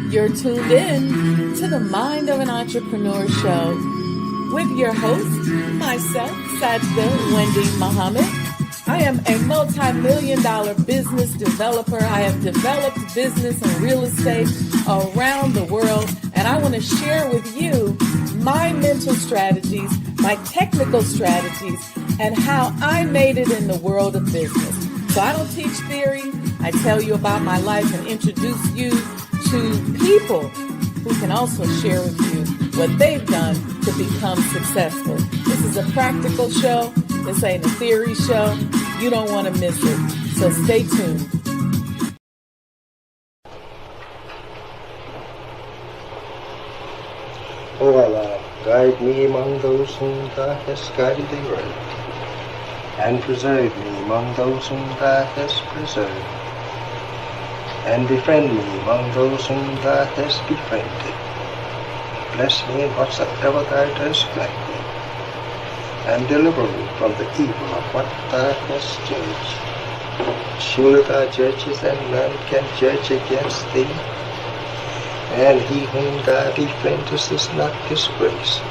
You're tuned in to the Mind of an Entrepreneur show with your host, myself, Sajdah Wendy Muhammad. I am a multi-million-dollar business developer. I have developed business and real estate around the world, and I want to share with you my mental strategies, my technical strategies, and how I made it in the world of business. So I don't teach theory. I tell you about my life and introduce you to people who can also share with you what they've done to become successful. This is a practical show. This ain't a theory show. You don't want to miss it. So stay tuned. O Allah, guide me among those whom Thou hast guided aright, and preserve me among those whom Thou hast preserved, and befriend me among those whom Thou hast befriended. Bless me in whatsoever Thou dost grant me, and deliver me from the evil of what Thou hast judged. Surely Thou judgest, and none can judge against Thee, and he whom Thou befriendest is not disgraced.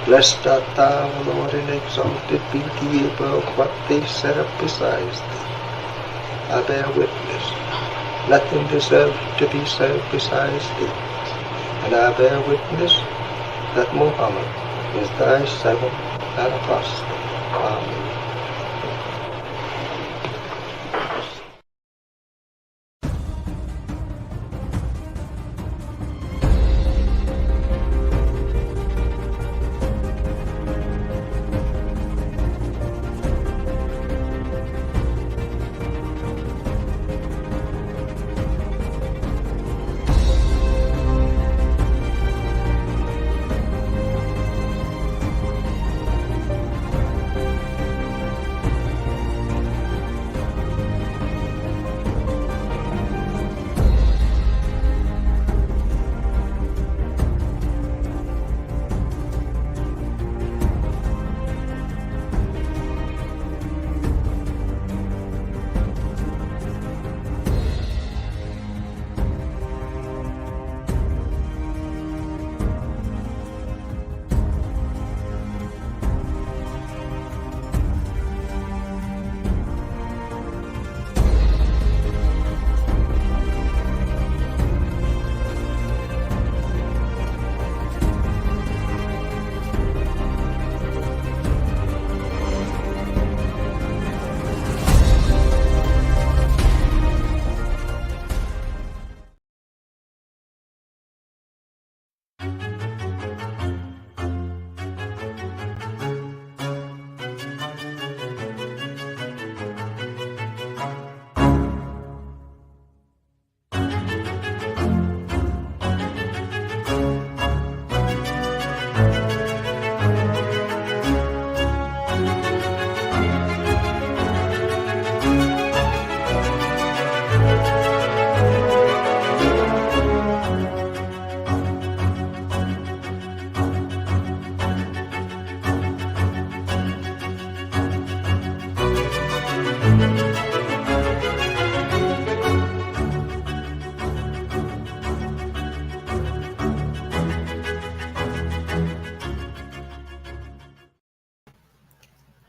Blessed art Thou, O Lord, and exalted be Thee above what they set up besides Thee. I bear witness, nothing deserves to be served besides Thee, and I bear witness that Muhammad is Thy servant and apostle. Amen.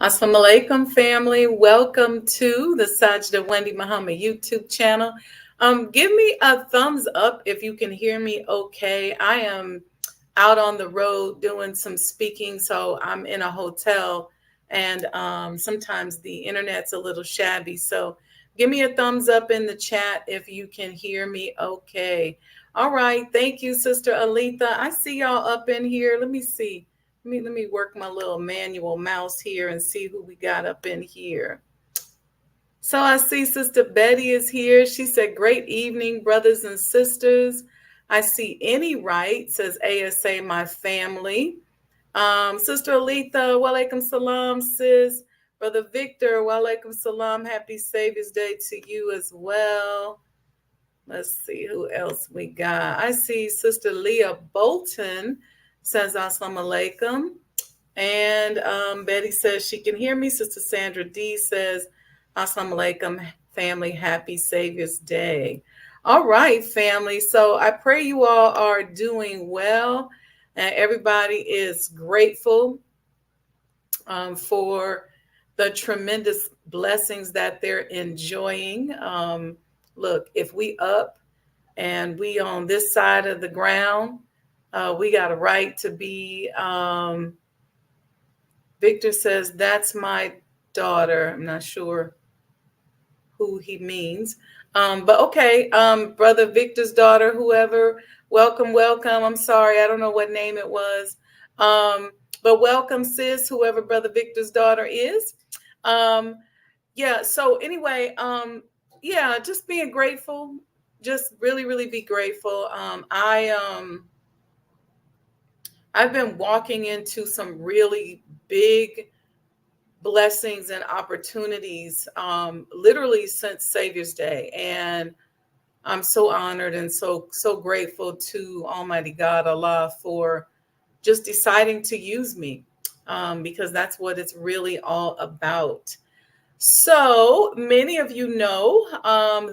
Assalamu alaikum, family. Welcome to the Sajdah Wendy Muhammad YouTube channel. Give me a thumbs up if you can hear me okay. I am out on the road doing some speaking, so I'm in a hotel, and sometimes the internet's a little shabby. So give me a thumbs up in the chat if you can hear me okay. All right. Thank you, Sister Aletha. I see y'all up in here. Let me see. Let me work my little manual mouse here and see who we got up in here. So I see Sister Betty is here. She said, great evening, brothers and sisters. I see Any Right says ASA, my family. Sister Aletha, walaikum salam, sis. Brother Victor, walaikum salam. Happy Savior's Day to you as well. Let's see who else we got. I see Sister Leah Bolton says assalamu alaikum. And Betty says she can hear me. Sister Sandra D says assalamu alaikum, family. Happy Savior's Day. All right, family. So I pray you all are doing well and everybody is grateful for the tremendous blessings that they're enjoying. Look, if we up and we on this side of the ground, we got a right to be. Victor says, that's my daughter. I'm not sure who he means. But okay, Brother Victor's daughter, whoever, welcome, welcome. I'm sorry, I don't know what name it was. But welcome, sis, whoever Brother Victor's daughter is. Yeah, so anyway, yeah, just being grateful. Just really, really be grateful. I've been walking into some really big blessings and opportunities, literally since Savior's Day, and I'm so honored and so grateful to Almighty God, Allah, for just deciding to use me, because that's what it's really all about. So many of you know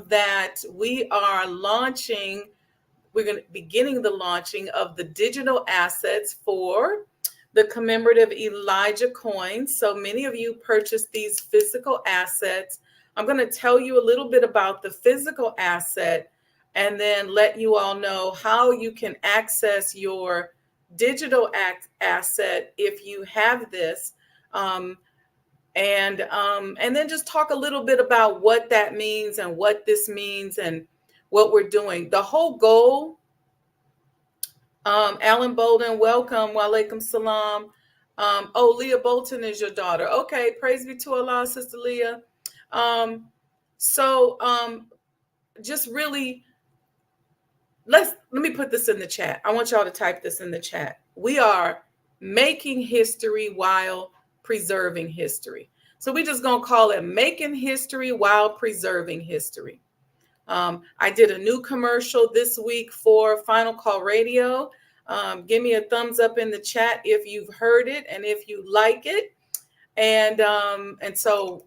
that we are launching, we're going to be beginning the launching of the digital assets for the commemorative Elijah coins. So many of you purchased these physical assets. I'm going to tell you a little bit about the physical asset and then let you all know how you can access your digital asset if you have this. And then just talk a little bit about what that means and what this means and what we're doing. The whole goal, Alan Bolden, welcome. Walaikum salam. Oh, Leah Bolton is your daughter. Okay, praise be to Allah, Sister Leah. Just really, let me put this in the chat. I want y'all to type this in the chat. We are making history while preserving history. So we're just going to call it making history while preserving history. I did a new commercial this week for Final Call Radio. Give me a thumbs up in the chat if you've heard it and if you like it. And so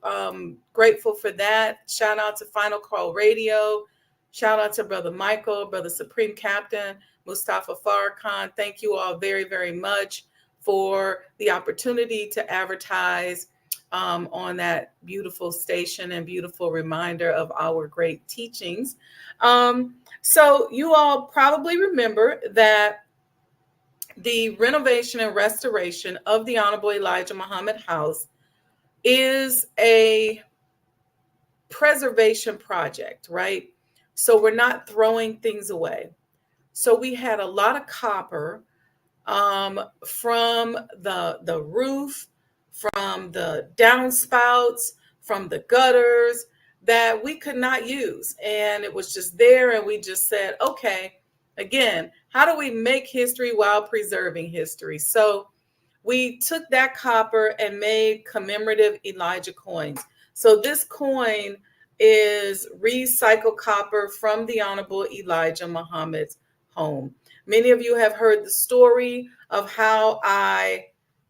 grateful for that. Shout out to Final Call Radio. Shout out to Brother Michael, Brother Supreme Captain Mustafa Farrakhan. Thank you all very, very much for the opportunity to advertise on that beautiful station and beautiful reminder of our great teachings. So you all probably remember that the renovation and restoration of the Honorable Elijah Muhammad House is a preservation project, right? So we're not throwing things away. So we had a lot of copper from the roof, from the downspouts, from the gutters that we could not use. And it was just there. And we just said, okay, again, how do we make history while preserving history? So we took that copper and made commemorative Elijah coins. So this coin is recycled copper from the Honorable Elijah Muhammad's home. Many of you have heard the story of how I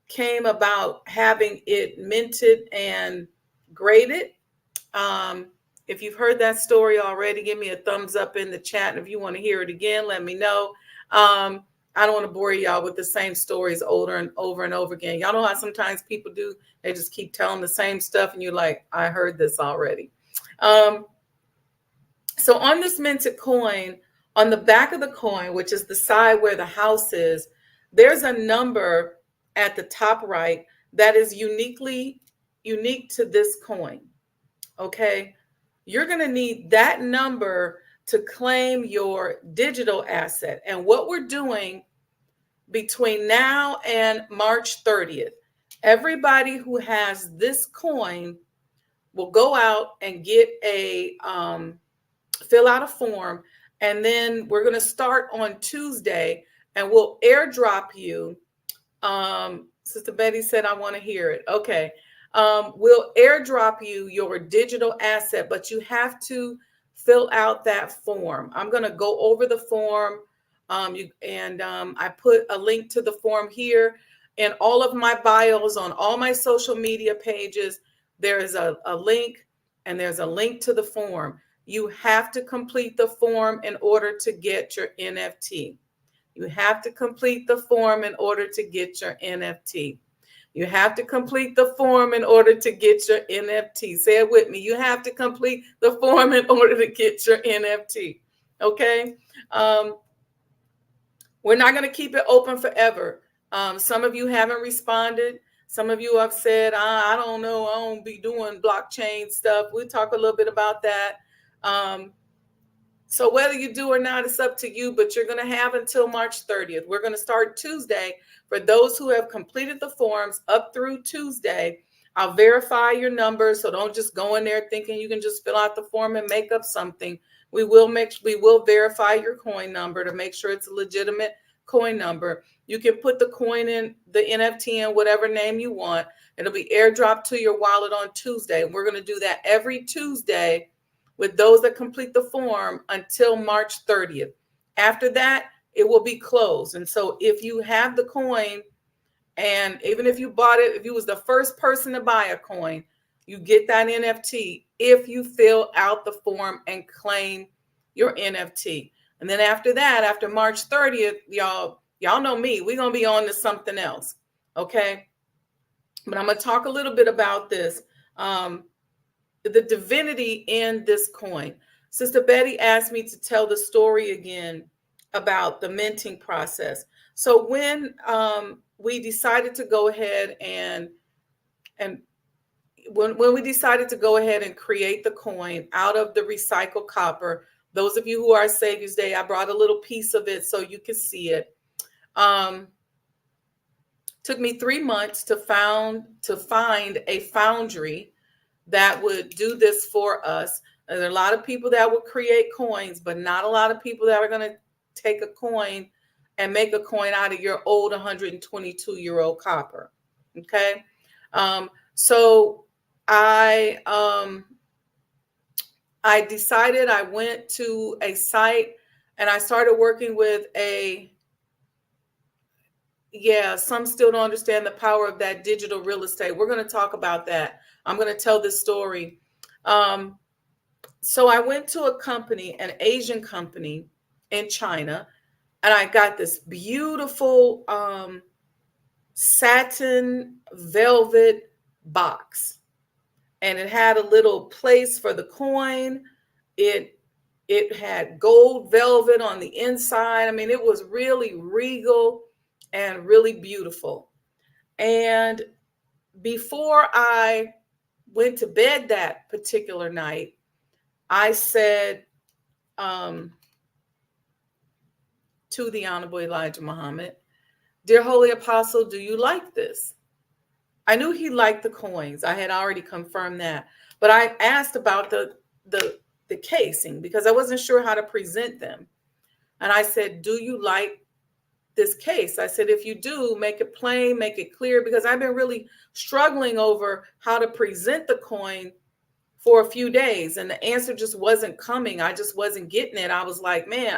came about having it minted and graded. If you've heard that story already, give me a thumbs up in the chat. And if you want to hear it again, let me know. I don't want to bore y'all with the same stories over and over and over again. Y'all know how sometimes people do, they just keep telling the same stuff and you're like, I heard this already. So on this minted coin, on the back of the coin, which is the side where the house is, there's a number at the top right that is unique to this coin. Okay. You're going to need that number to claim your digital asset. And what we're doing between now and March 30th, everybody who has this coin will go out and get fill out a form. And then we're going to start on Tuesday and we'll airdrop you. Sister Betty said, I want to hear it. Okay. We'll airdrop you your digital asset, but you have to fill out that form. I'm going to go over the form. I put a link to the form here in all of my bios on all my social media pages. There is a link, and there's a link to the form. You have to complete the form in order to get your NFT. You have to complete the form in order to get your NFT. You have to complete the form in order to get your NFT. Say it with me. You have to complete the form in order to get your NFT. Okay? We're not going to keep it open forever. Some of you haven't responded. Some of you have said, I don't know, I don't be doing blockchain stuff. We'll talk a little bit about that. So whether you do or not, it's up to you, but you're going to have until March 30th. We're going to start Tuesday. For those who have completed the forms up through Tuesday, I'll verify your numbers. So don't just go in there thinking you can just fill out the form and make up something. We will verify your coin number to make sure it's a legitimate coin number. You can put the coin in, the NFT in whatever name you want. It'll be airdropped to your wallet on Tuesday. We're going to do that every Tuesday with those that complete the form until March 30th. After that, it will be closed. And so if you have the coin, and even if you bought it, if you was the first person to buy a coin, you get that NFT if you fill out the form and claim your NFT. And then after that, after March 30th, y'all know me, we're going to be on to something else. Okay. But I'm going to talk a little bit about this. The divinity in this coin. Sister Betty asked me to tell the story again about the minting process. So when we decided to go ahead and when we decided to go ahead and create the coin out of the recycled copper, those of you who are Savior's Day, I brought a little piece of it so you can see it. Took me 3 months to find a foundry that would do this for us. And there are a lot of people that will create coins, but not a lot of people that are going to take a coin and make a coin out of your old 122-year-old copper. Okay. So I decided, I went to a site and I started working with some still don't understand the power of that digital real estate. We're going to talk about that. I'm going to tell this story. So I went to a company, an Asian company in China, and I got this beautiful satin velvet box. And it had a little place for the coin. It had gold velvet on the inside. I mean, it was really regal and really beautiful. And before I went to bed that particular night, I said to the Honorable Elijah Muhammad, "Dear Holy Apostle, do you like this?" I knew he liked the coins. I had already confirmed that. But I asked about the casing because I wasn't sure how to present them. And I said, "Do you like this case?" I said, "If you do, make it plain, make it clear," because I've been really struggling over how to present the coin for a few days, and the answer just wasn't coming. I just wasn't getting it. I was like, man,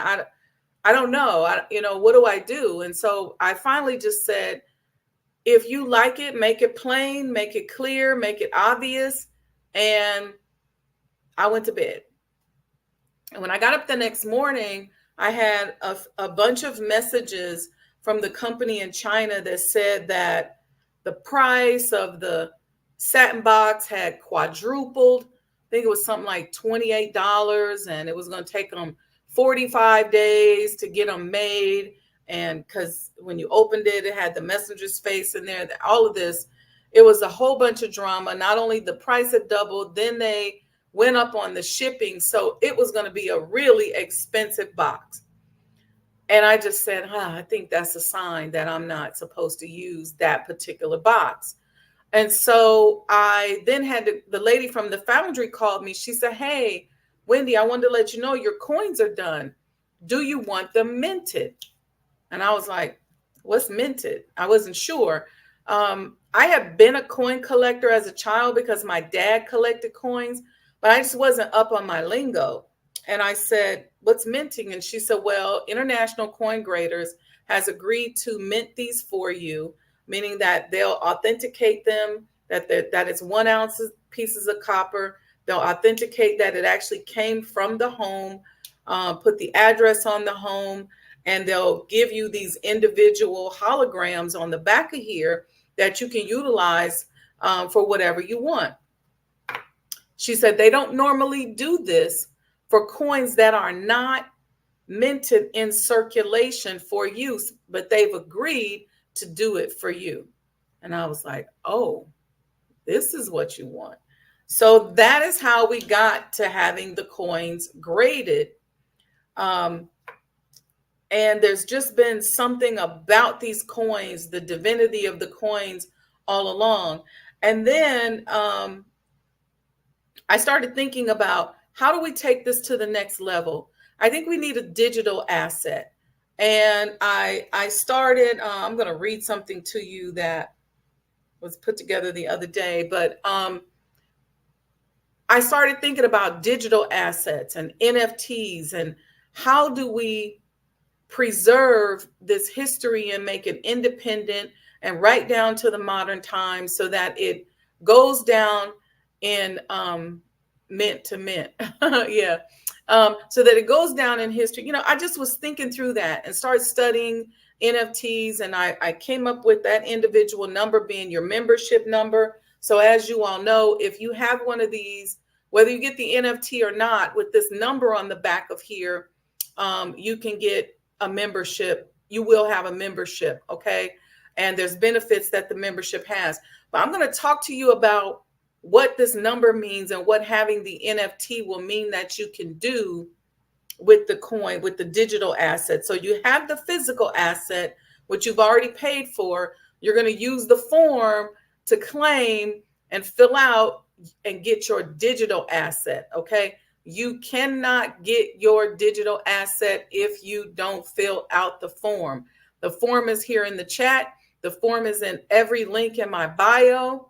I don't know. What do I do? And so I finally just said, if you like it, make it plain, make it clear, make it obvious. And I went to bed. And when I got up the next morning, I had a bunch of messages from the company in China that said that the price of the satin box had quadrupled. I think it was something like $28, and it was going to take them 45 days to get them made. And because when you opened it, it had the messenger's face in there, all of this. It was a whole bunch of drama. Not only the price had doubled, then they went up on the shipping. So it was going to be a really expensive box. And I just said, I think that's a sign that I'm not supposed to use that particular box. And so I then had the lady from the foundry called me. She said, hey, Wendy, I wanted to let you know your coins are done. Do you want them minted? And I was like, what's minted? I wasn't sure. I had been a coin collector as a child because my dad collected coins, but I just wasn't up on my lingo. And I said, what's minting? And she said, well, International Coin Graders has agreed to mint these for you, meaning that they'll authenticate them, that it's 1 ounce pieces of copper. They'll authenticate that it actually came from the home, put the address on the home, and they'll give you these individual holograms on the back of here that you can utilize for whatever you want. She said they don't normally do this for coins that are not minted in circulation for use, but they've agreed to do it for you. And I was like, oh, this is what you want. So that is how we got to having the coins graded. And there's just been something about these coins, the divinity of the coins all along. And then I started thinking about, how do we take this to the next level? I think we need a digital asset. And I started, I'm going to read something to you that was put together the other day, but I started thinking about digital assets and NFTs, and how do we preserve this history and make it independent and right down to the modern times so that it goes down in mint to mint. Yeah. So that it goes down in history. I just was thinking through that and started studying NFTs, and I came up with that individual number being your membership number. So as you all know, if you have one of these, whether you get the NFT or not, with this number on the back of here, you can get a membership. You will have a membership. Okay. And there's benefits that the membership has. But I'm going to talk to you about what this number means and what having the NFT will mean that you can do with the coin, with the digital asset. So you have the physical asset, which you've already paid for. You're going to use the form to claim and fill out and get your digital asset. Okay. You cannot get your digital asset if you don't fill out the form. The form is here in the chat. The form is in every link in my bio.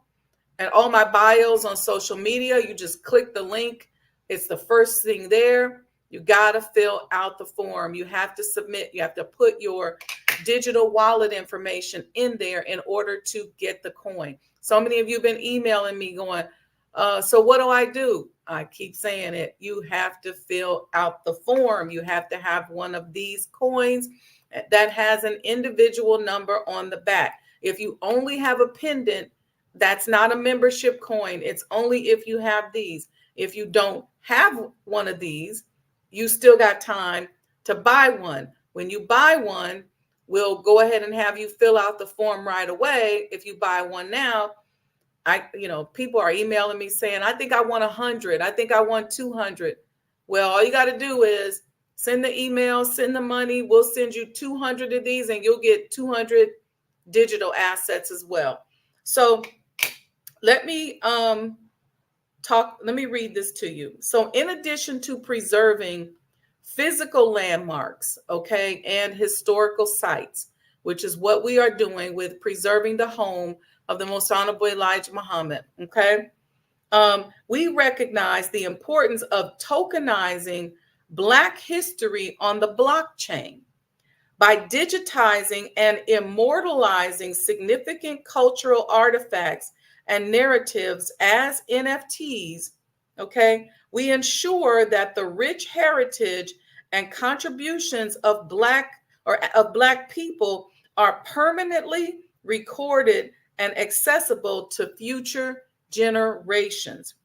And all my bios on social media, you just click the link. It's the first thing there. You got to fill out the form. You have to submit. You have to put your digital wallet information in there in order to get the coin. So many of you have been emailing me going, so what do I do? I keep saying it. You have to fill out the form. You have to have one of these coins that has an individual number on the back. If you only have a pendant, that's not a membership coin. It's only if you have these. If you don't have one of these, you still got time to buy one. When you buy one, we'll go ahead and have you fill out the form right away. If you buy one now, people are emailing me saying, I think I want 100. I think I want 200. Well, all you got to do is send the email, send the money. We'll send you 200 of these and you'll get 200 digital assets as well. So let me read this to you. So in addition to preserving physical landmarks, okay, and historical sites, which is what we are doing with preserving the home of the Most Honorable Elijah Muhammad, okay, we recognize the importance of tokenizing Black history on the blockchain. By digitizing and immortalizing significant cultural artifacts and narratives as NFTs, okay, we ensure that the rich heritage and contributions of Black people are permanently recorded and accessible to future generations.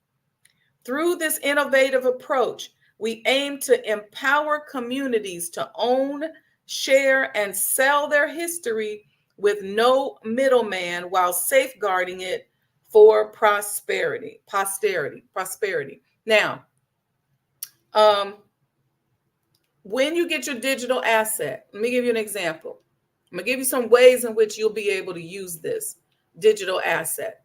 Through this innovative approach, we aim to empower communities to own, share, and sell their history with no middleman while safeguarding it for posterity. Now, when you get your digital asset, let me give you an example. I'm going to give you some ways in which you'll be able to use this digital asset.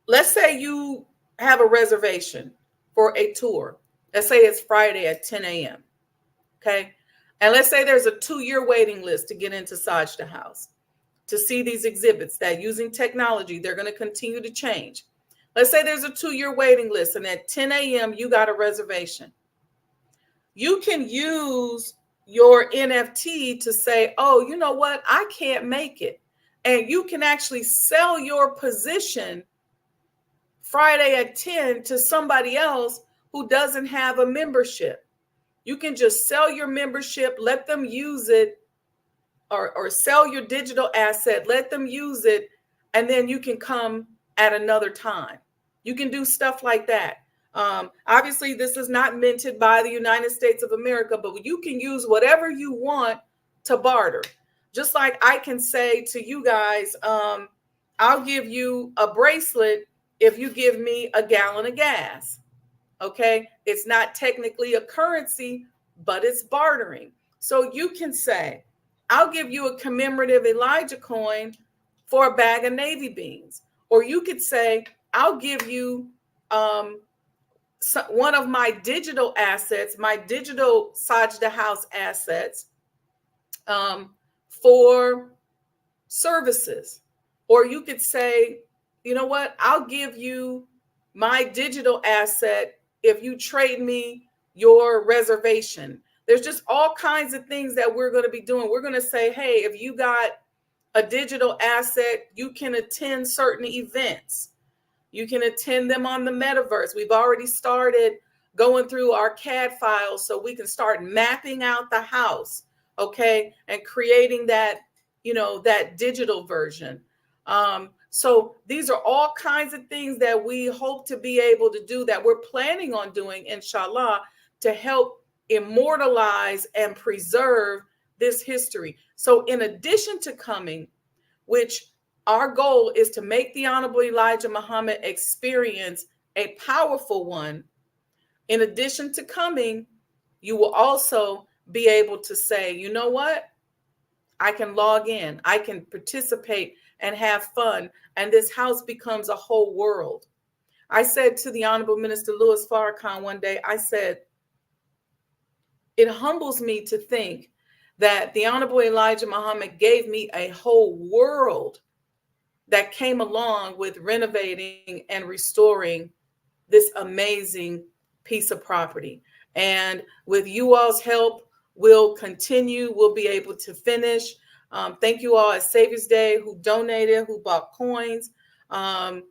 Let's say you have a reservation for a tour. Let's say it's Friday at 10 a.m. Okay. And let's say there's a 2-year waiting list to get into Sajdah House to see these exhibits that using technology, they're going to continue to change. Let's say there's a 2-year waiting list and at 10 a.m. you got a reservation. You can use your NFT to say, oh, you know what? I can't make it. And you can actually sell your position Friday at 10 to somebody else who doesn't have a membership. You can just sell your membership, let them use it, or sell your digital asset, let them use it, and then you can come at another time. You can do stuff like that. Obviously, this is not minted by the United States of America, but you can use whatever you want to barter. Just like I can say to you guys, I'll give you a bracelet if you give me a gallon of gas. Okay, it's not technically a currency, but it's bartering. So you can say, I'll give you a commemorative Elijah coin for a bag of Navy beans. Or you could say, I'll give you one of my digital assets, my digital Sajdah House assets for services. Or you could say, you know what, I'll give you my digital asset if you trade me your reservation. There's just all kinds of things that we're going to be doing. We're going to say, hey, if you got a digital asset, you can attend certain events. You can attend them on the metaverse. We've already started going through our CAD files so we can start mapping out the house, okay, and creating that, that digital version. So these are all kinds of things that we hope to be able to do, that we're planning on doing, inshallah, to help immortalize and preserve this history. So in addition to coming, which our goal is to make the Honorable Elijah Muhammad experience a powerful one, in addition to coming, you will also be able to say, you know what? I can log in, I can participate and have fun, and this house becomes a whole world. I said to the Honorable Minister Louis Farrakhan one day, I said, it humbles me to think that the Honorable Elijah Muhammad gave me a whole world that came along with renovating and restoring this amazing piece of property. And with you all's help, we'll continue, we'll be able to finish. Thank you all at Savior's Day who donated, who bought coins. And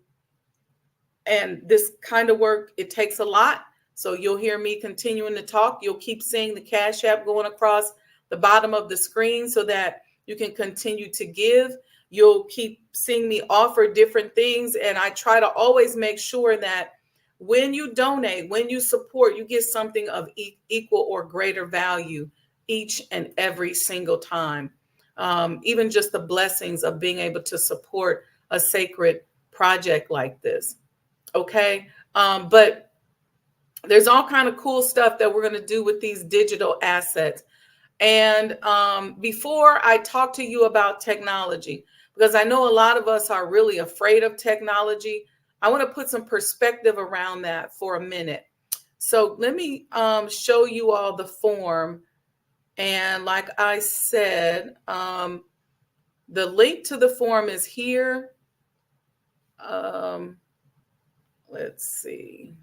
this kind of work, it takes a lot. So you'll hear me continuing to talk. You'll keep seeing the Cash App going across the bottom of the screen so that you can continue to give. You'll keep seeing me offer different things. And I try to always make sure that when you donate, when you support, you get something of equal or greater value each and every single time. Even just the blessings of being able to support a sacred project like this. Okay. But there's all kind of cool stuff that we're going to do with these digital assets. And before I talk to you about technology, because I know a lot of us are really afraid of technology, I want to put some perspective around that for a minute. So let me show you all the form. And like I said, the link to the form is here. Let's see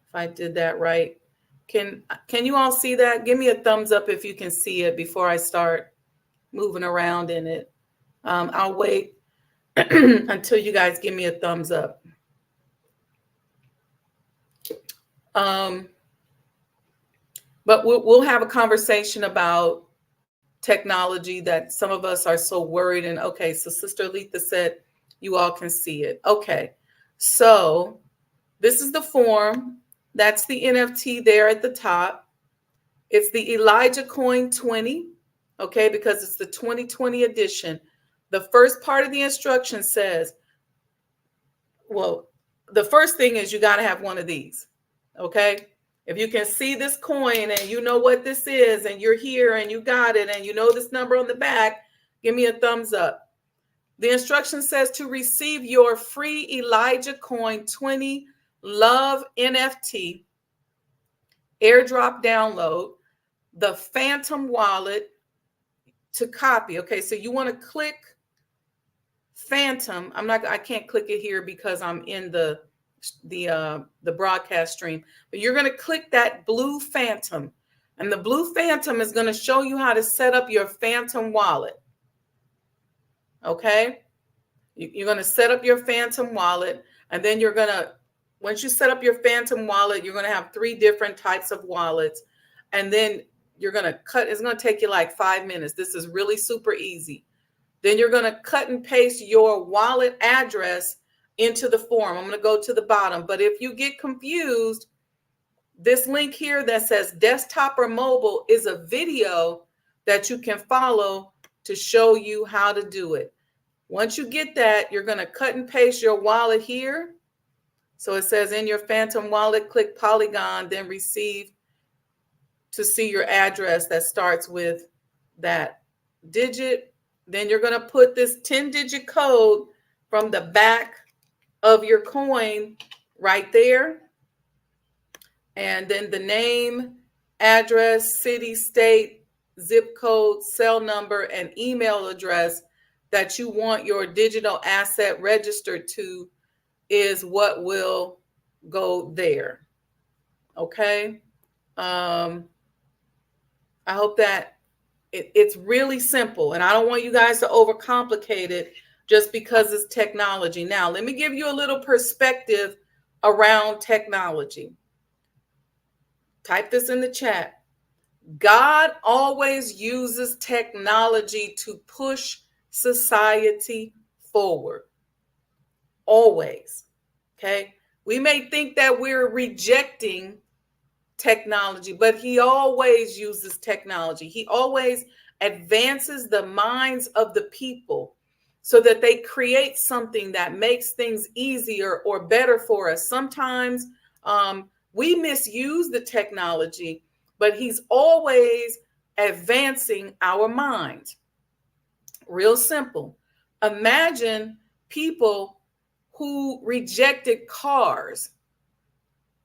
if I did that right. Can you all see that? Give me a thumbs up if you can see it before I start moving around in it. I'll wait until you guys give me a thumbs up. But we'll have a conversation about technology that some of us are so worried. And okay, so Sister Letha said you all can see it. Okay, so this is the form. That's the NFT there at the top. It's the Elijah Coin 20, okay, because it's the 2020 edition. The first part of the instruction says, well, the first thing is you got to have one of these, okay? If you can see this coin and you know what this is and you're here and you got it and you know this number on the back, give me a thumbs up. The instruction says to receive your free Elijah Coin 20 Love NFT airdrop download, the Phantom wallet to copy. Okay, so you want to click Phantom. I can't click it here because I'm in the broadcast stream, but you're going to click that blue Phantom, and the blue Phantom is going to show you how to set up your Phantom wallet. Okay, you're going to set up your Phantom wallet, and then you're going to, once you set up your Phantom wallet, you're going to have 3 different types of wallets, and then you're going to cut. It's going to take you like 5 minutes. This is really super easy. Then you're going to cut and paste your wallet address into the form. I'm going to go to the bottom. But if you get confused, this link here that says desktop or mobile is a video that you can follow to show you how to do it. Once you get that, you're going to cut and paste your wallet here. So it says in your Phantom wallet, click Polygon, then receive to see your address that starts with that digit. Then you're going to put this 10-digit code from the back of your coin right there. And then the name, address, city, state, zip code, cell number, and email address that you want your digital asset registered to is what will go there. Okay. I hope that it's really simple, and I don't want you guys to overcomplicate it just because it's technology. Now, let me give you a little perspective around technology. Type this in the chat. God always uses technology to push society forward. Always. Okay? We may think that we're rejecting technology, but he always uses technology. He always advances the minds of the people so that they create something that makes things easier or better for us. Sometimes we misuse the technology, but he's always advancing our minds. Real simple. Imagine people who rejected cars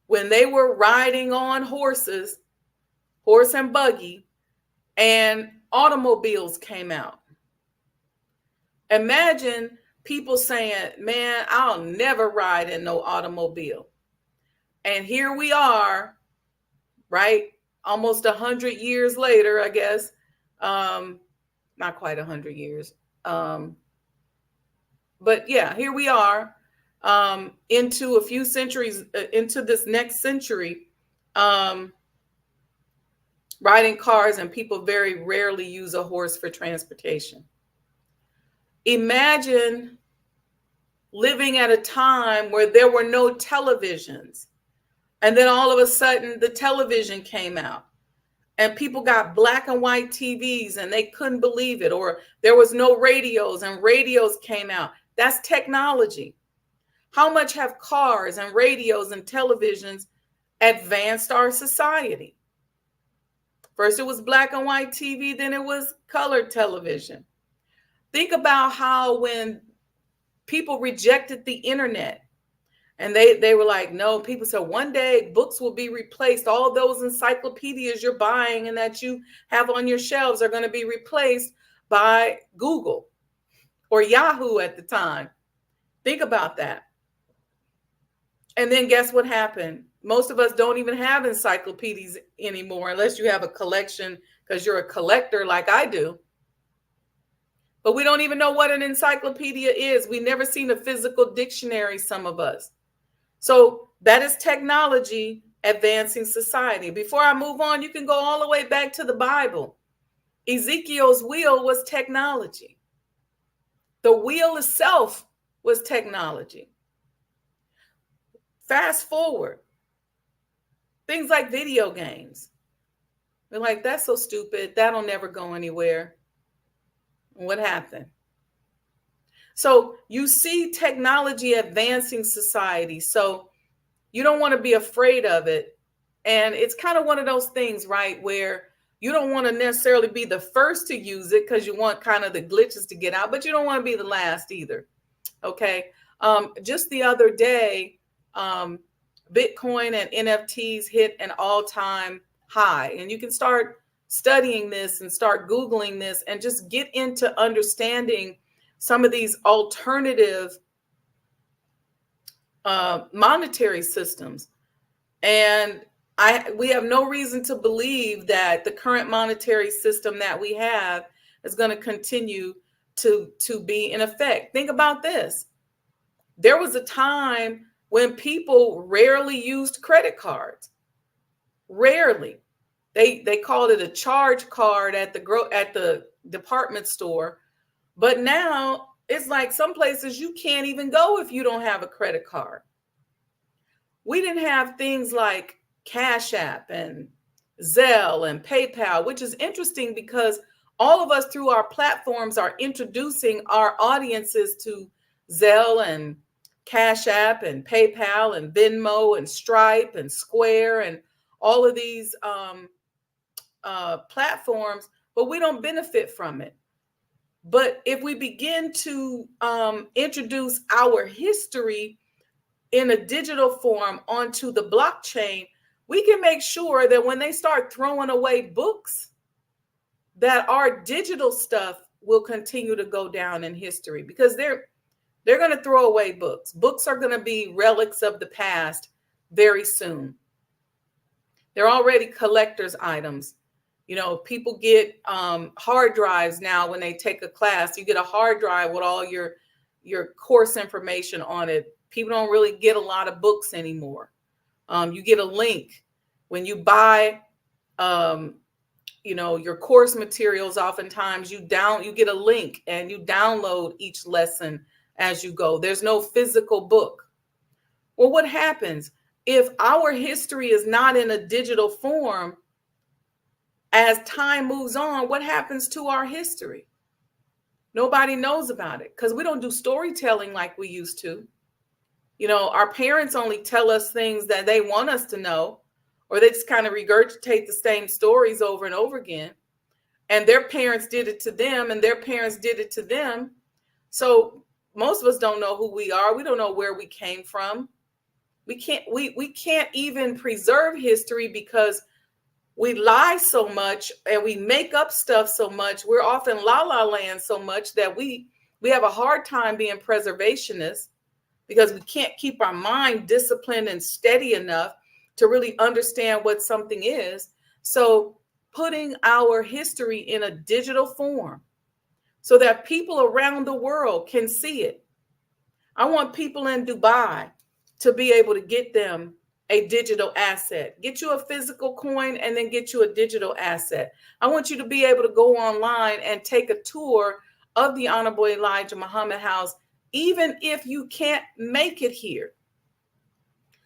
when they were riding on horses, horse and buggy, and automobiles came out. Imagine people saying, man, I'll never ride in no automobile. And here we are, right? Almost 100 years later, I guess. Not quite 100 years. But yeah, here we are. Into a few centuries, into this next century, riding cars, and people very rarely use a horse for transportation. Imagine living at a time where there were no televisions, and then all of a sudden the television came out, and people got black and white TVs and they couldn't believe it, or there was no radios and radios came out. That's technology. How much have cars and radios and televisions advanced our society? First, it was black and white TV, then it was colored television. Think about how when people rejected the internet and they were like, no, people said one day books will be replaced. All those encyclopedias you're buying and that you have on your shelves are going to be replaced by Google or Yahoo at the time. Think about that. And then guess what happened? Most of us don't even have encyclopedias anymore unless you have a collection because you're a collector like I do. But we don't even know what an encyclopedia is. We never seen a physical dictionary, some of us. So that is technology advancing society. Before I move on, you can go all the way back to the Bible. Ezekiel's wheel was technology. The wheel itself was technology. Fast forward, things like video games. We're like, that's so stupid. That'll never go anywhere. What happened? So you see technology advancing society. So you don't want to be afraid of it. And it's kind of one of those things, right, where you don't want to necessarily be the first to use it because you want kind of the glitches to get out, but you don't want to be the last either. Okay. Just the other day, Bitcoin and NFTs hit an all-time high. And you can start studying this and start Googling this and just get into understanding some of these alternative monetary systems. And we have no reason to believe that the current monetary system that we have is going to continue to be in effect. Think about this. There was a time when people rarely used credit cards. Rarely. They called it a charge card at the department store. But now it's like some places you can't even go if you don't have a credit card. We didn't have things like Cash App and Zelle and PayPal, which is interesting because all of us through our platforms are introducing our audiences to Zelle and Cash App and PayPal and Venmo and Stripe and Square and all of these platforms, but we don't benefit from it. But if we begin to introduce our history in a digital form onto the blockchain, we can make sure that when they start throwing away books, that our digital stuff will continue to go down in history because they're going to throw away books. Books are going to be relics of the past very soon. They're already collector's items. You know, people get hard drives now when they take a class. You get a hard drive with all your course information on it. People don't really get a lot of books anymore. You get a link when you buy, your course materials. Oftentimes you get a link and you download each lesson as you go. There's no physical book. Well, what happens if our history is not in a digital form? As time moves on, what happens to our history? Nobody knows about it because we don't do storytelling like we used to. You know, our parents only tell us things that they want us to know, or they just kind of regurgitate the same stories over and over again. And their parents did it to them, and their parents did it to them. So most of us don't know who we are. We don't know where we came from. We can't even preserve history because we lie so much and we make up stuff so much. We're off in la la land so much that we have a hard time being preservationists because we can't keep our mind disciplined and steady enough to really understand what something is. So putting our history in a digital form so that people around the world can see it. I want people in Dubai to be able to get them a digital asset. Get you a physical coin and then get you a digital asset. I want you to be able to go online and take a tour of the Honorable Elijah Muhammad House, even if you can't make it here.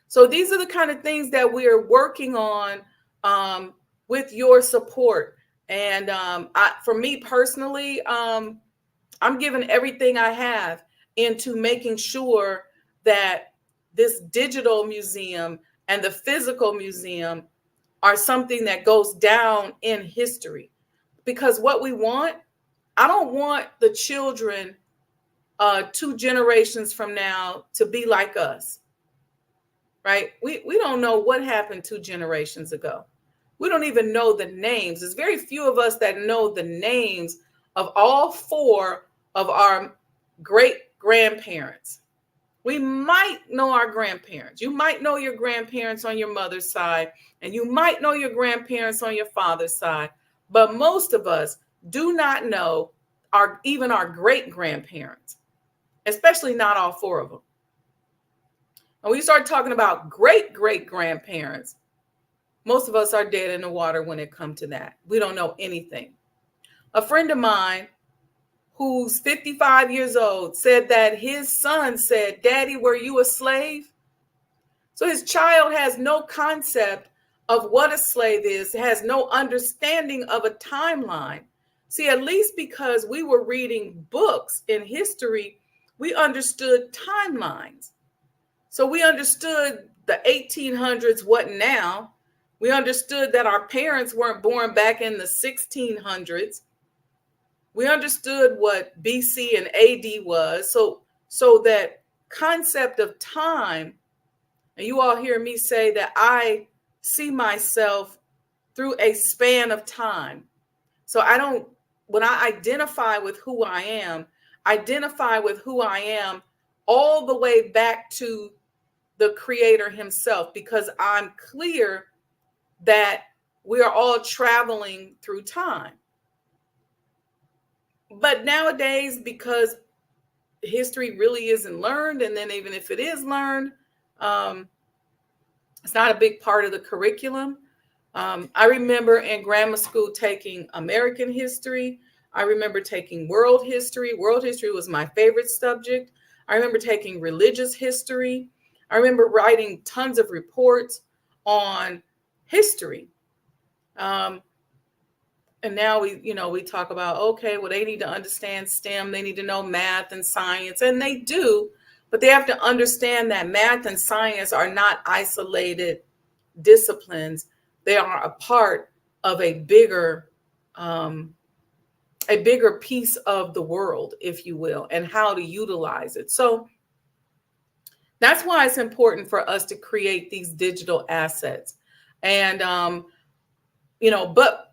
So these are the kind of things that we're working on with your support. And for me personally, I'm giving everything I have into making sure that this digital museum and the physical museum are something that goes down in history. Because what we want, I don't want the children 2 generations from now to be like us, right? We don't know what happened 2 generations ago. We don't even know the names. There's very few of us that know the names of all 4 of our great grandparents. We might know our grandparents. You might know your grandparents on your mother's side, and you might know your grandparents on your father's side. But most of us do not know even our great grandparents, especially not all 4 of them. And when you start talking about great great grandparents, most of us are dead in the water when it comes to that. We don't know anything. A friend of mine who's 55 years old said that his son said, "Daddy, were you a slave?" So his child has no concept of what a slave is, has no understanding of a timeline. See, at least because we were reading books in history, we understood timelines. So we understood the 1800s, what now? We understood that our parents weren't born back in the 1600s. We understood what BC and AD was. So that concept of time, and you all hear me say that I see myself through a span of time. So when I identify with who I am all the way back to the Creator himself, because I'm clear that we are all traveling through time. But nowadays, because history really isn't learned, and then even if it is learned, it's not a big part of the curriculum. I remember in grammar school taking American history. I remember taking world history. World history was my favorite subject. I remember taking religious history. I remember writing tons of reports on history. And now we talk about, okay, well, they need to understand STEM. They need to know math and science, and they do, but they have to understand that math and science are not isolated disciplines. They are a part of a bigger piece of the world, if you will, and how to utilize it. So that's why it's important for us to create these digital assets. And, but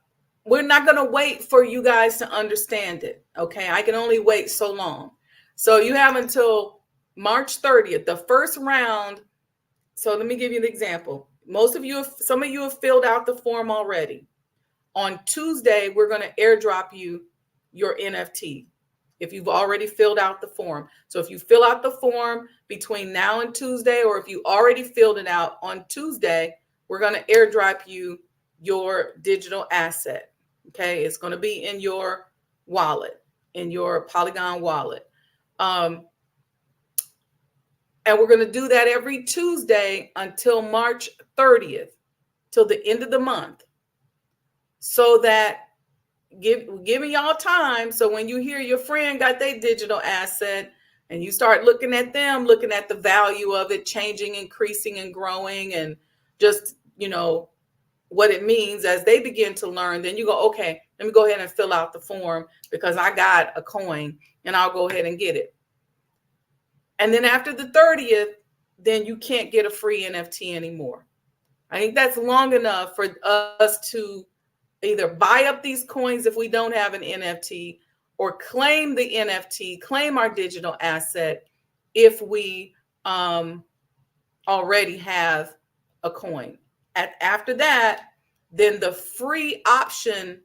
we're not going to wait for you guys to understand it. Okay. I can only wait so long. So you have until March 30th, the first round. So let me give you an example. Some of you have filled out the form already. On Tuesday, we're going to airdrop you your NFT if you've already filled out the form. So if you fill out the form between now and Tuesday, or if you already filled it out on Tuesday, we're going to airdrop you your digital asset. Okay, it's going to be in your wallet, in your Polygon wallet. And we're going to do that every Tuesday until March 30th, till the end of the month. So that giving y'all time. So when you hear your friend got their digital asset and you start looking at them, looking at the value of it changing, increasing, and growing, and just, what it means as they begin to learn, then you go, okay, let me go ahead and fill out the form because I got a coin and I'll go ahead and get it. And then after the 30th, then you can't get a free NFT anymore. I think that's long enough for us to either buy up these coins if we don't have an NFT, or claim the NFT, claim our digital asset if we already have a coin. After that, then the free option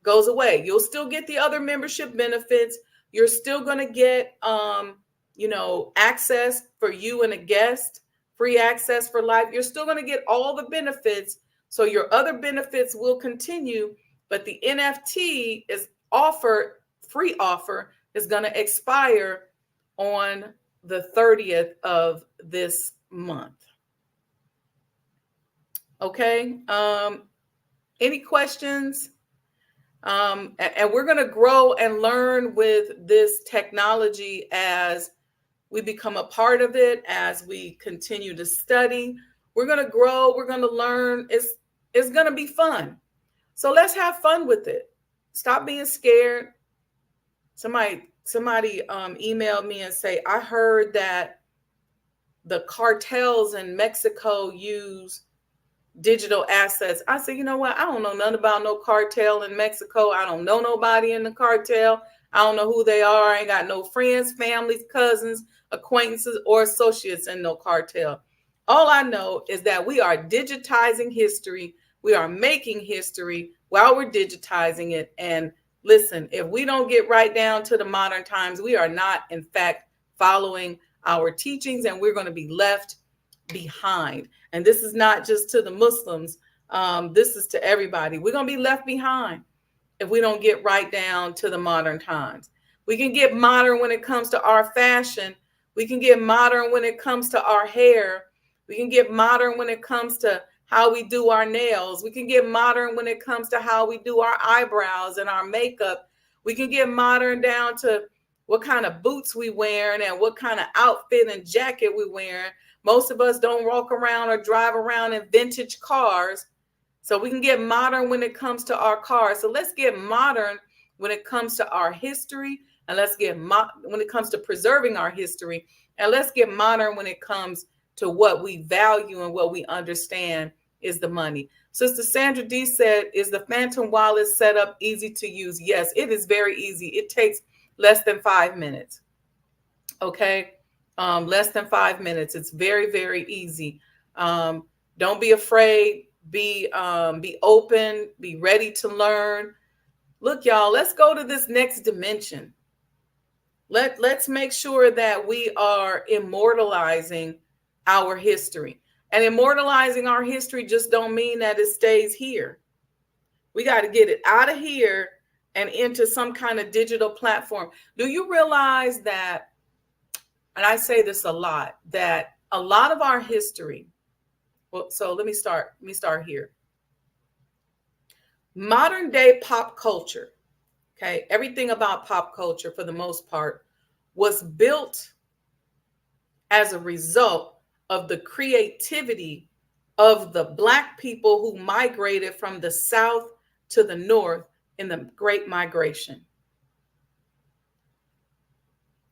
goes away. You'll still get the other membership benefits. You're still going to get, access for you and a guest, free access for life. You're still going to get all the benefits. So your other benefits will continue, but the NFT free offer is going to expire on the 30th of this month. Okay. Any questions? And we're going to grow and learn with this technology as we become a part of it, as we continue to study. We're going to grow. We're going to learn. It's going to be fun. So let's have fun with it. Stop being scared. Somebody emailed me and say, I heard that the cartels in Mexico use digital assets. I said, you know what? I don't know nothing about no cartel in Mexico. I don't know nobody in the cartel. I don't know who they are. I ain't got no friends, families, cousins, acquaintances, or associates in no cartel. All I know is that we are digitizing history. We are making history while we're digitizing it. And listen, if we don't get right down to the modern times, we are not, in fact, following our teachings, and we're going to be left behind. And this is not just to the Muslims. This is to everybody. We're going to be left behind. if we don't get right down to the modern times. We can get modern when it comes to our fashion. We can get modern when it comes to our hair. We can get modern when it comes to how we do our nails. We can get modern when it comes to how we do our eyebrows and our makeup. We can get modern down to what kind of boots we wearing and what kind of outfit and jacket we wearing. Most of us don't walk around or drive around in vintage cars. So we can get modern when it comes to our cars. So let's get modern when it comes to our history, and let's get when it comes to preserving our history, and let's get modern when it comes to what we value and what we understand is the money. Sister Sandra D said, is the Phantom Wallet setup easy to use? Yes, it is very easy. It takes less than 5 minutes. Okay. Less than 5 minutes. It's very, very easy. Don't be afraid. Be open. Be ready to learn. Look, y'all, let's go to this next dimension. Let's make sure that we are immortalizing our history. And immortalizing our history just don't mean that it stays here. We got to get it out of here and into some kind of digital platform. Do you realize that, and I say this a lot, that a lot of our history, well, so let me start here. Modern day pop culture, okay, everything about pop culture for the most part was built as a result of the creativity of the Black people who migrated from the South to the North in the Great Migration.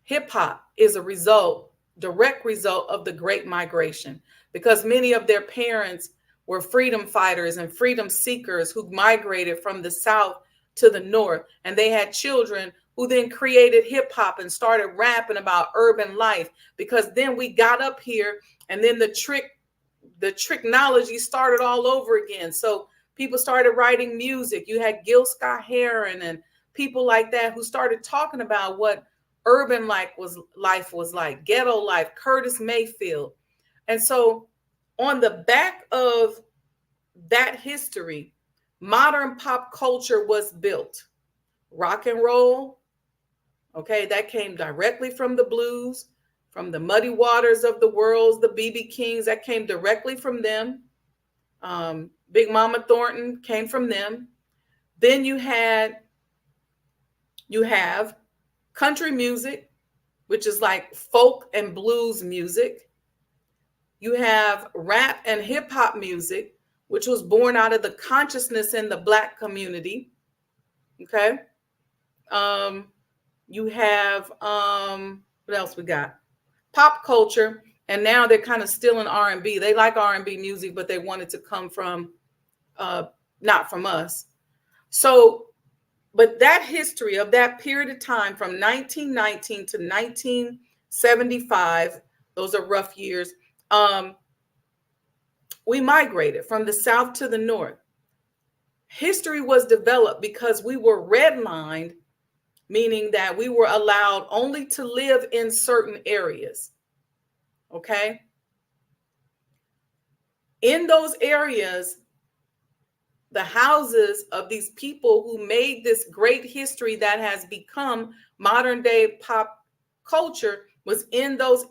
Hip hop is a direct result of the Great Migration, because many of their parents were freedom fighters and freedom seekers who migrated from the South to the North, and they had children who then created hip hop and started rapping about urban life, because then we got up here and then the technology started all over again. So people started writing music. You had Gil Scott-Heron and people like that who started talking about what urban life was like, ghetto life, Curtis Mayfield. And so on the back of that history, modern pop culture was built. Rock and roll, okay, that came directly from the blues, from the Muddy Waters of the world, the B.B. Kings, that came directly from them. Big Mama Thornton came from them. Then you have country music, which is like folk and blues music. You have rap and hip hop music, which was born out of the consciousness in the Black community. Okay. You have, what else we got? Pop culture. And now they're kind of still in R&B. They like R&B music, but they want it to come from, not from us. So, but that history of that period of time from 1919 to 1975, those are rough years. We migrated from the South to the North. History was developed because we were redlined, meaning that we were allowed only to live in certain areas. Okay. In those areas, the houses of these people who made this great history that has become modern day pop culture was in those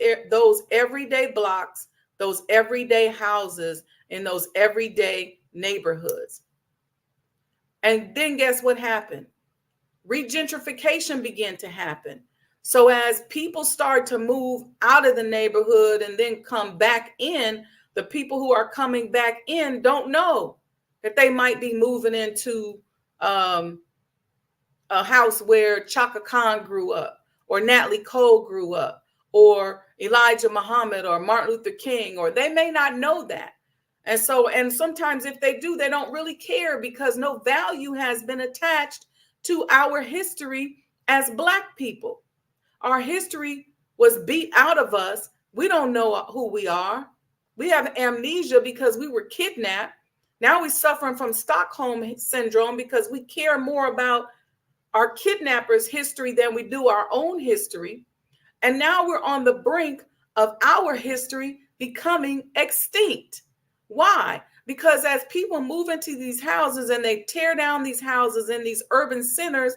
everyday blocks, those everyday houses, in those everyday neighborhoods. And then guess what happened? Regentrification began to happen. So as people start to move out of the neighborhood and then come back in, the people who are coming back in don't know that they might be moving into a house where Chaka Khan grew up, or Natalie Cole grew up, or Elijah Muhammad, or Martin Luther King, or they may not know that. And sometimes if they do, they don't really care, because no value has been attached to our history as Black people. Our history was beat out of us. We don't know who we are. We have amnesia because we were kidnapped. Now we're suffering from Stockholm syndrome because we care more about our kidnappers' history than we do our own history. And now we're on the brink of our history becoming extinct. Why? Because as people move into these houses and they tear down these houses in these urban centers,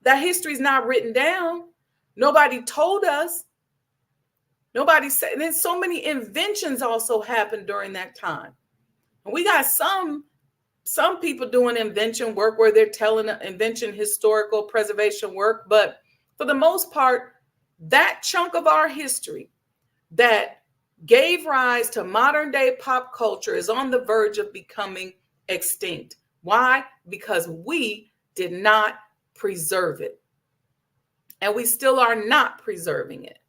that history is not written down. Nobody told us. Nobody said. And then so many inventions also happened during that time. And we got some people doing invention work where they're telling invention historical preservation work. But for the most part, that chunk of our history that gave rise to modern day pop culture is on the verge of becoming extinct. Why? Because we did not preserve it. And we still are not preserving it.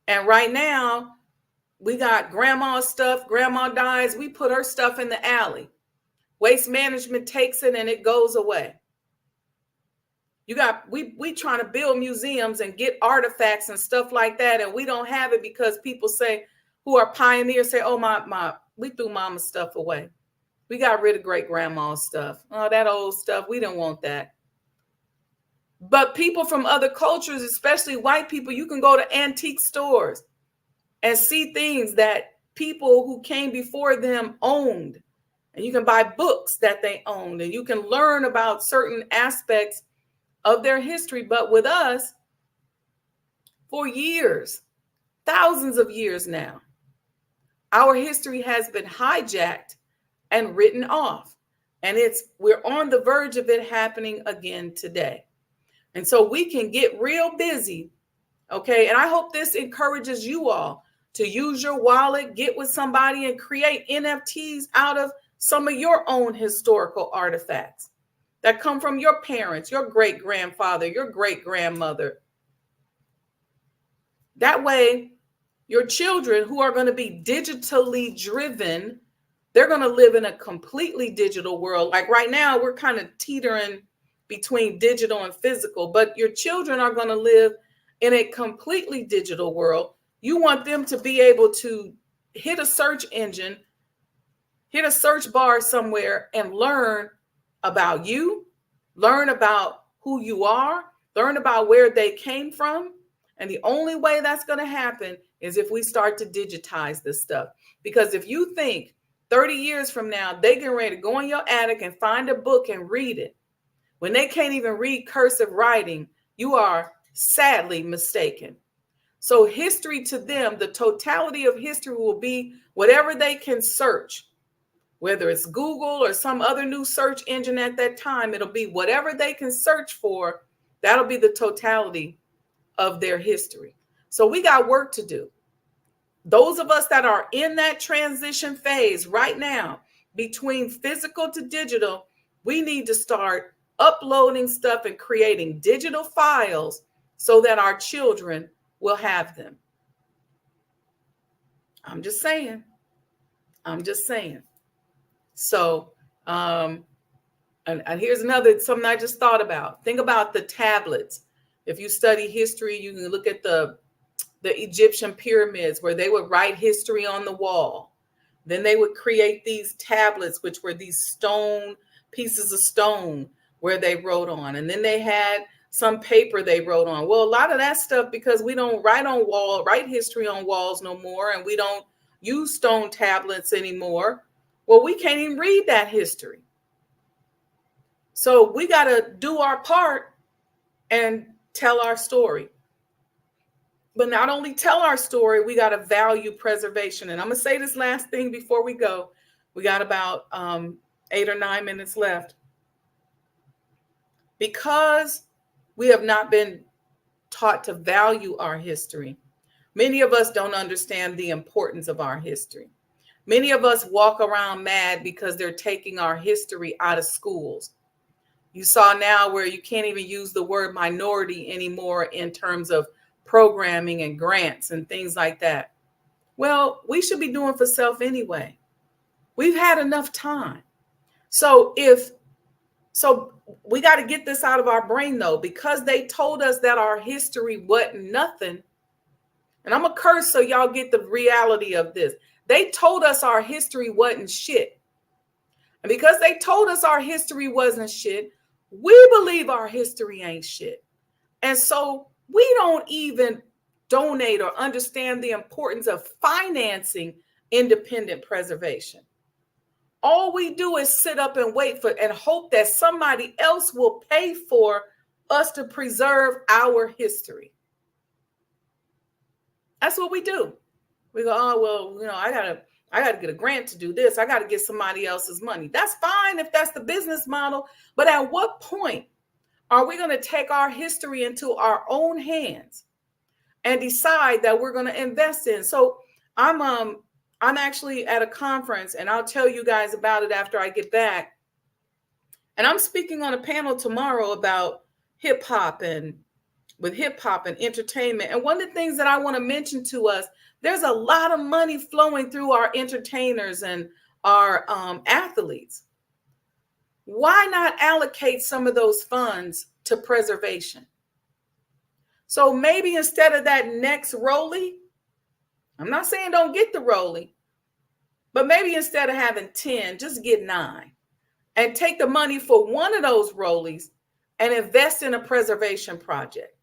And right now, we got grandma's stuff. Grandma dies. We put her stuff in the alley. Waste management takes it and it goes away. You got, we trying to build museums and get artifacts and stuff like that. And we don't have it because people say, who are pioneers, say, oh, we threw mama's stuff away. We got rid of great grandma's stuff. Oh, that old stuff. We didn't want that. But people from other cultures, especially white people, you can go to antique stores and see things that people who came before them owned. And you can buy books that they owned, and you can learn about certain aspects of their history. But with us, for years, thousands of years now, our history has been hijacked and written off. And we're on the verge of it happening again today. And so we can get real busy, okay? And I hope this encourages you all to use your wallet, get with somebody and create NFTs out of some of your own historical artifacts that come from your parents, your great-grandfather, your great-grandmother. That way, your children who are going to be digitally driven, they're going to live in a completely digital world. Like right now, we're kind of teetering between digital and physical, but your children are going to live in a completely digital world. You want them to be able to hit a search engine, hit a search bar somewhere and learn about you, learn about who you are, learn about where they came from. And the only way that's going to happen is if we start to digitize this stuff. Because if you think 30 years from now, they get ready to go in your attic and find a book and read it, when they can't even read cursive writing, you are sadly mistaken. So history to them, the totality of history will be whatever they can search, whether it's Google or some other new search engine at that time. It'll be whatever they can search for. That'll be the totality of their history. So we got work to do. Those of us that are in that transition phase right now between physical to digital, we need to start uploading stuff and creating digital files so that our children will have them. I'm just saying. So, and here's something I just thought about. Think about the tablets. If you study history, you can look at the Egyptian pyramids where they would write history on the wall. Then they would create these tablets, which were these pieces of stone where they wrote on. And then they had some paper they wrote on. Well, a lot of that stuff, because we don't write history on walls no more, and we don't use stone tablets anymore. Well, we can't even read that history. So we got to do our part and tell our story. But not only tell our story, we got to value preservation. And I'm going to say this last thing before we go. We got about 8 or 9 minutes left. Because we have not been taught to value our history, many of us don't understand the importance of our history. Many of us walk around mad because they're taking our history out of schools. You saw now where you can't even use the word minority anymore in terms of programming and grants and things like that. Well, we should be doing for self anyway. We've had enough time. So we got to get this out of our brain, though, because they told us that our history wasn't nothing. And I'm going to curse so y'all get the reality of this. They told us our history wasn't shit. And because they told us our history wasn't shit, we believe our history ain't shit. And so we don't even donate or understand the importance of financing independent preservation. All we do is sit up and wait for and hope that somebody else will pay for us to preserve our history. That's what we do. We go, oh, well, I gotta get a grant to do this. I gotta get somebody else's money. That's fine if that's the business model. But at what point are we going to take our history into our own hands and decide that we're going to invest in? So I'm actually at a conference, and I'll tell you guys about it after I get back. And I'm speaking on a panel tomorrow about hip hop and entertainment. And one of the things that I want to mention to us, there's a lot of money flowing through our entertainers and our athletes. Why not allocate some of those funds to preservation? So maybe instead of that next rollie, I'm not saying don't get the rollie, but maybe instead of having 10, just get 9 and take the money for one of those rollies and invest in a preservation project.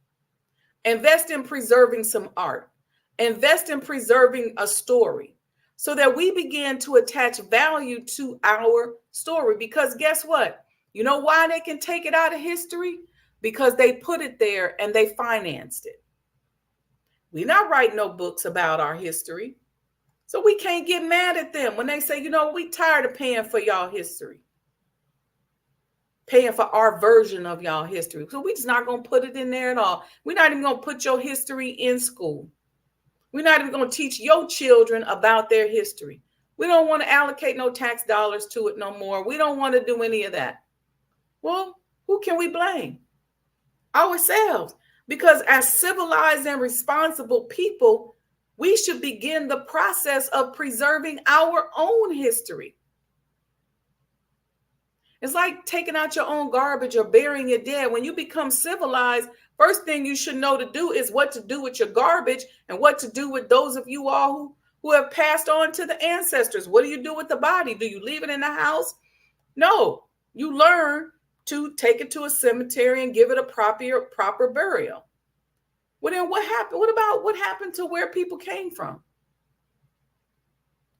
Invest in preserving some art. Invest in preserving a story so that we begin to attach value to our story. Because guess what? You know why they can take it out of history? Because they put it there and they financed it. We're not writing no books about our history. So we can't get mad at them when they say, we tired of paying for y'all history. Paying for our version of y'all history. So we're just not going to put it in there at all. We're not even going to put your history in school. We're not even going to teach your children about their history. We don't want to allocate no tax dollars to it no more. We don't want to do any of that. Well, who can we blame? Ourselves. Because as civilized and responsible people, we should begin the process of preserving our own history. It's like taking out your own garbage or burying it dead. When you become civilized, first thing you should know to do is what to do with your garbage and what to do with those of you all who have passed on to the ancestors. What do you do with the body? Do you leave it in the house? No, you learn to take it to a cemetery and give it a proper burial. Well, then what happened? What happened to where people came from?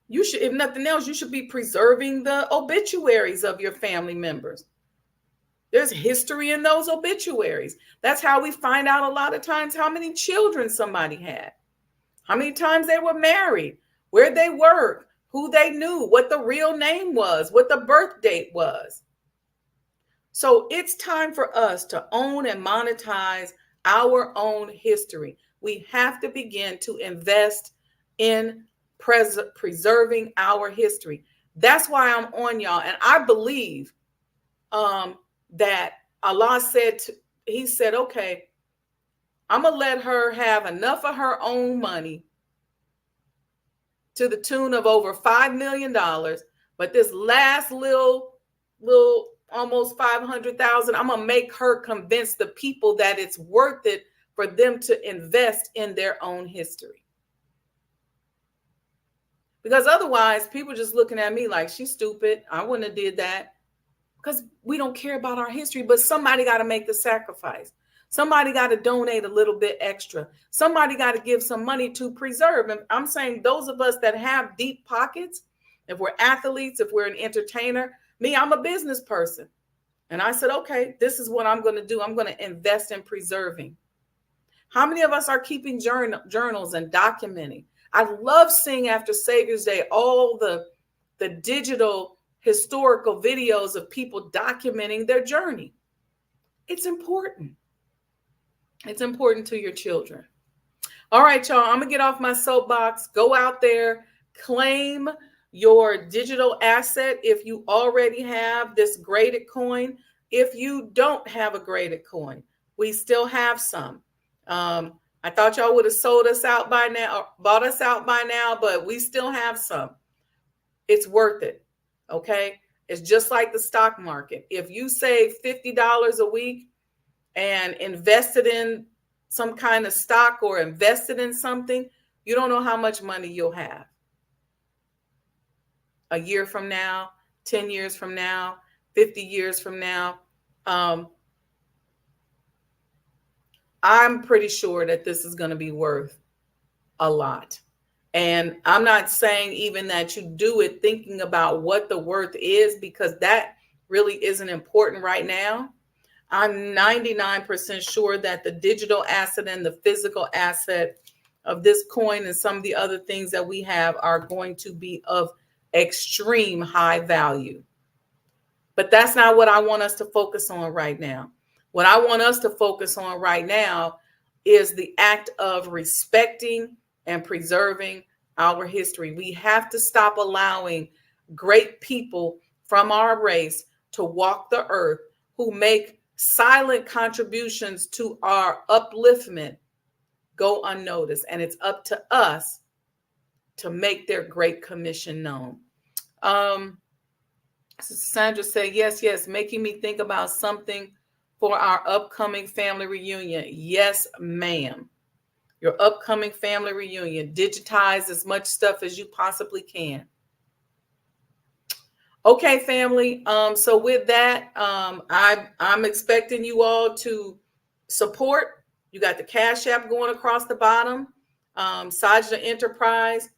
You should, if nothing else, you should be preserving the obituaries of your family members. There's history in those obituaries. That's how we find out a lot of times how many children somebody had, how many times they were married, where they worked, who they knew, what the real name was, what the birth date was. So it's time for us to own and monetize our own history. We have to begin to invest in preserving our history. That's why I'm on y'all. And I believe that Allah said, he said, okay, I'm going to let her have enough of her own money to the tune of over $5 million. But this last little almost 500,000, I'm going to make her convince the people that it's worth it for them to invest in their own history. Because otherwise, people just looking at me like, she's stupid. I wouldn't have did that. Because we don't care about our history, but somebody got to make the sacrifice. Somebody got to donate a little bit extra. Somebody got to give some money to preserve. And I'm saying those of us that have deep pockets, if we're athletes, if we're an entertainer, me, I'm a business person. And I said, okay, this is what I'm going to do. I'm going to invest in preserving. How many of us are keeping journals and documenting? I love seeing after Savior's Day all the digital historical videos of people documenting their journey. It's important. It's important to your children. All right, y'all, I'm going to get off my soapbox. Go out there, claim your digital asset if you already have this graded coin. If you don't have a graded coin, we still have some. I thought y'all would have sold us out by now, or bought us out by now, but we still have some. It's worth it. Okay. It's just like the stock market. If you save $50 a week and invested in some kind of stock or invested in something, you don't know how much money you'll have. A year from now, 10 years from now, 50 years from now. I'm pretty sure that this is going to be worth a lot. And I'm not saying even that you do it thinking about what the worth is, because that really isn't important right now. I'm 99% sure that the digital asset and the physical asset of this coin and some of the other things that we have are going to be of extreme high value. But that's not what I want us to focus on right now. What I want us to focus on right now is the act of respecting and preserving our history. We have to stop allowing great people from our race to walk the earth who make silent contributions to our upliftment go unnoticed. And it's up to us to make their great commission known. Sandra said, yes, making me think about something for our upcoming family reunion. Yes, ma'am. Your upcoming family reunion. Digitize as much stuff as you possibly can. Okay, family. So with that, I'm expecting you all to support. You got the Cash App going across the bottom. Sajdah Enterprise.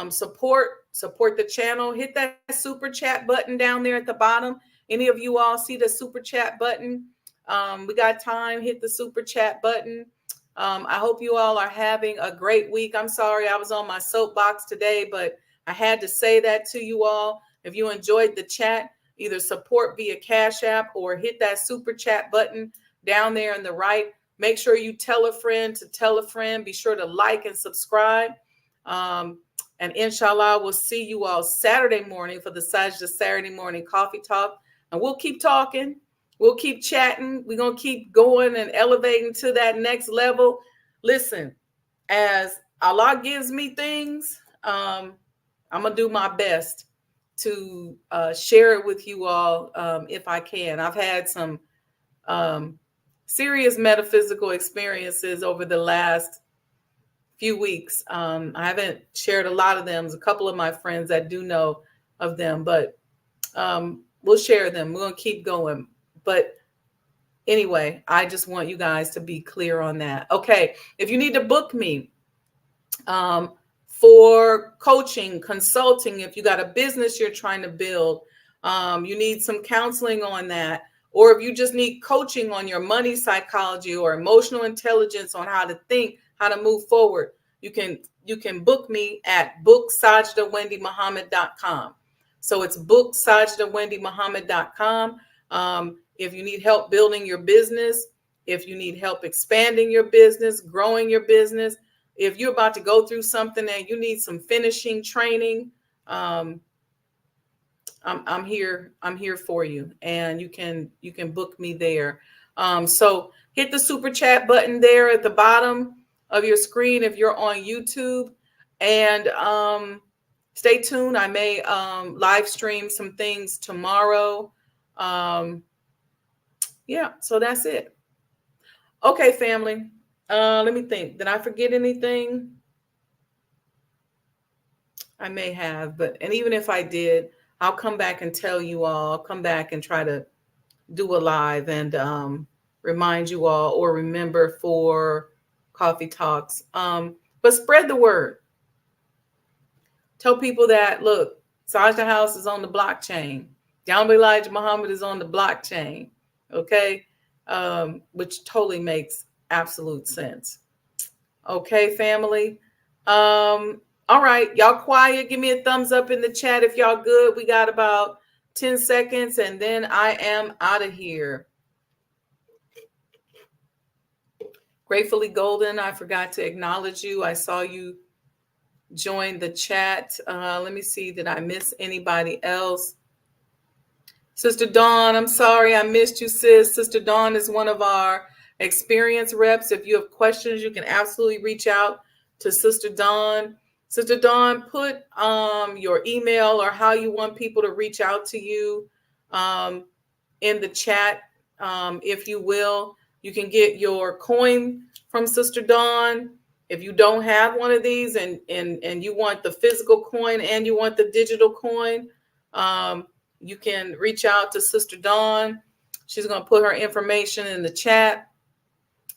Support the channel. Hit that super chat button down there at the bottom. Any of you all see the super chat button? We got time. Hit the super chat button. I hope you all are having a great week. I'm sorry I was on my soapbox today, but I had to say that to you all. If you enjoyed the chat, either support via Cash App or hit that super chat button down there on the right. Make sure you tell a friend to tell a friend. Be sure to like and subscribe. And inshallah, we'll see you all Saturday morning for the Sajdah Saturday morning coffee talk. And we'll keep talking. We'll keep chatting. We're going to keep going and elevating to that next level. Listen, as Allah gives me things, I'm going to do my best to share it with you all if I can. I've had some serious metaphysical experiences over the last few weeks. I haven't shared a lot of them. There's a couple of my friends that do know of them, but we'll share them. We're going to keep going. But anyway, I just want you guys to be clear on that. Okay, if you need to book me for coaching, consulting, if you got a business you're trying to build, you need some counseling on that, or if you just need coaching on your money psychology or emotional intelligence on how to think, how to move forward, you can book me at booksajdahwendymuhammad.com. So it's booksajdahwendymuhammad.com. If you need help building your business, if you need help expanding your business, growing your business, if you're about to go through something and you need some finishing training, I'm here for you, and you can book me there. So hit the super chat button there at the bottom of your screen if you're on YouTube, and stay tuned. I may live stream some things tomorrow. Yeah, so that's it. Okay, family. Let me think. Did I forget anything? I may have, and even if I did, I'll come back and tell you all. I'll come back and try to do a live and remind you all, or remember for coffee talks. But spread the word. Tell people that, look, Sajdah House is on the blockchain. Down Elijah Muhammad is on the blockchain. Okay, which totally makes absolute sense. Okay, family. All right, y'all quiet. Give me a thumbs up in the chat if y'all good. We got about 10 seconds and then I am out of here. Gratefully Golden, I forgot to acknowledge you. I saw you join the chat. Let me see, did I miss anybody else? Sister Dawn, I'm sorry I missed you, sis. Sister Dawn is one of our experienced reps. If you have questions, you can absolutely reach out to Sister Dawn. Sister Dawn, put your email or how you want people to reach out to you in the chat, if you will. You can get your coin from Sister Dawn. If you don't have one of these and you want the physical coin and you want the digital coin, you can reach out to Sister Dawn. She's going to put her information in the chat.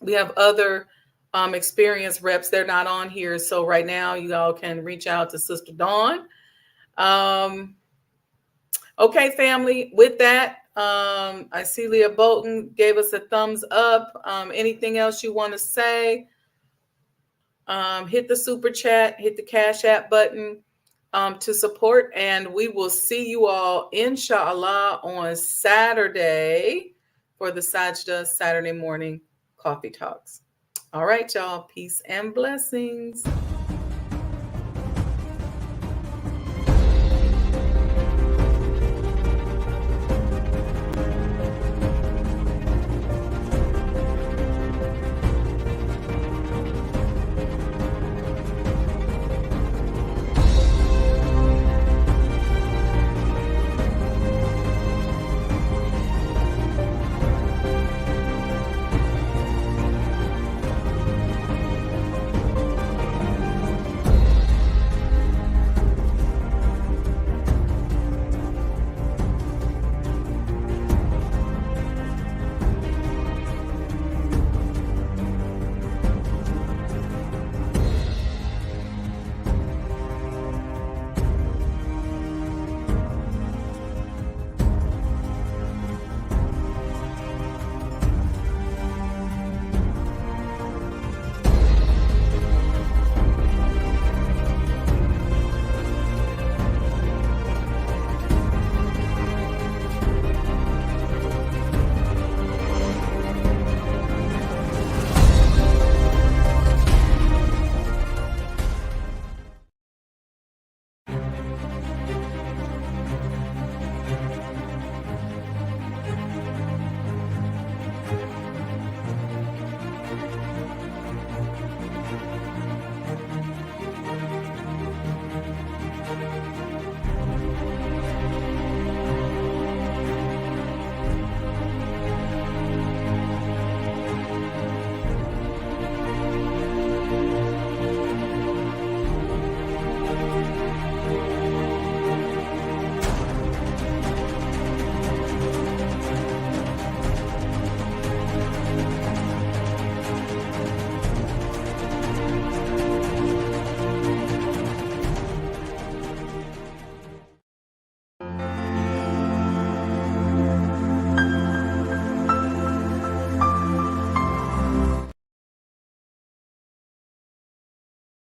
We have other experienced reps. They're not on here. So right now you all can reach out to Sister Dawn. Okay, family, with that, I see Leah Bolton gave us a thumbs up. Anything else you want to say? Hit the super chat, hit the Cash App button to support, and we will see you all, inshallah, on Saturday for the Sajdah Saturday morning coffee talks. All right, y'all. Peace and blessings.